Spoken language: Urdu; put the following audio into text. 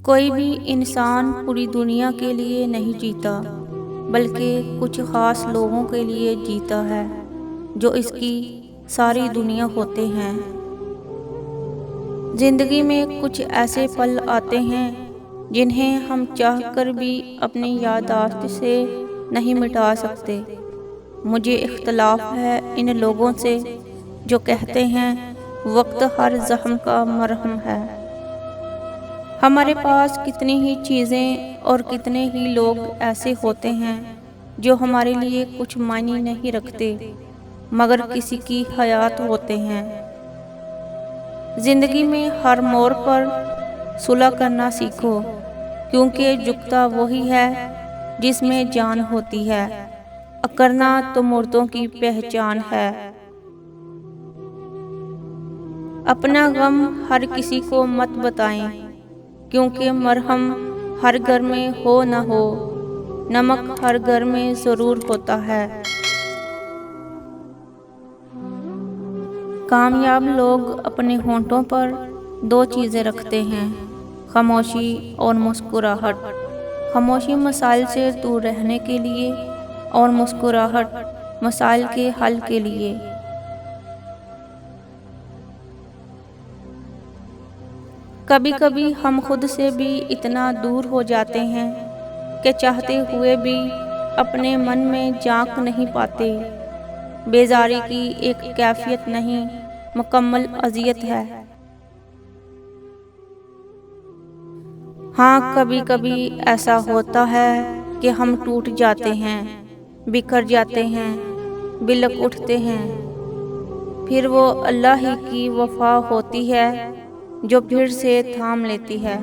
کوئی بھی انسان پوری دنیا کے لیے نہیں جیتا، بلکہ کچھ خاص لوگوں کے لیے جیتا ہے جو اس کی ساری دنیا ہوتے ہیں۔ زندگی میں کچھ ایسے پل آتے ہیں جنہیں ہم چاہ کر بھی اپنی یادداشت سے نہیں مٹا سکتے۔ مجھے اختلاف ہے ان لوگوں سے جو کہتے ہیں وقت ہر زخم کا مرہم ہے۔ ہمارے پاس کتنی ہی چیزیں اور کتنے ہی لوگ ایسے ہوتے ہیں جو ہمارے لیے کچھ معنی نہیں رکھتے مگر کسی کی حیات ہوتے ہیں۔ زندگی میں ہر موڑ پر صلح کرنا سیکھو، کیونکہ جھکتا وہی ہے جس میں جان ہوتی ہے، اکڑنا تو مردوں کی پہچان ہے۔ اپنا غم ہر کسی کو مت بتائیں، کیونکہ مرہم ہر گھر میں ہو نہ ہو، نمک ہر گھر میں ضرور ہوتا ہے۔ کامیاب لوگ اپنے ہونٹوں پر دو چیزیں رکھتے ہیں، خاموشی اور مسکراہٹ۔ خاموشی مسائل سے دور رہنے کے لیے اور مسکراہٹ مسائل کے حل کے لیے۔ کبھی کبھی ہم خود سے بھی اتنا دور ہو جاتے ہیں کہ چاہتے ہوئے بھی اپنے من میں جھانک نہیں پاتے۔ بیزاری کی ایک کیفیت نہیں، مکمل اذیت ہے۔ ہاں، کبھی کبھی ایسا ہوتا ہے کہ ہم ٹوٹ جاتے ہیں، بکھر جاتے ہیں، بلک اٹھتے ہیں، پھر وہ اللہ ہی کی وفا ہوتی ہے جو پھر سے تھام لیتی ہے۔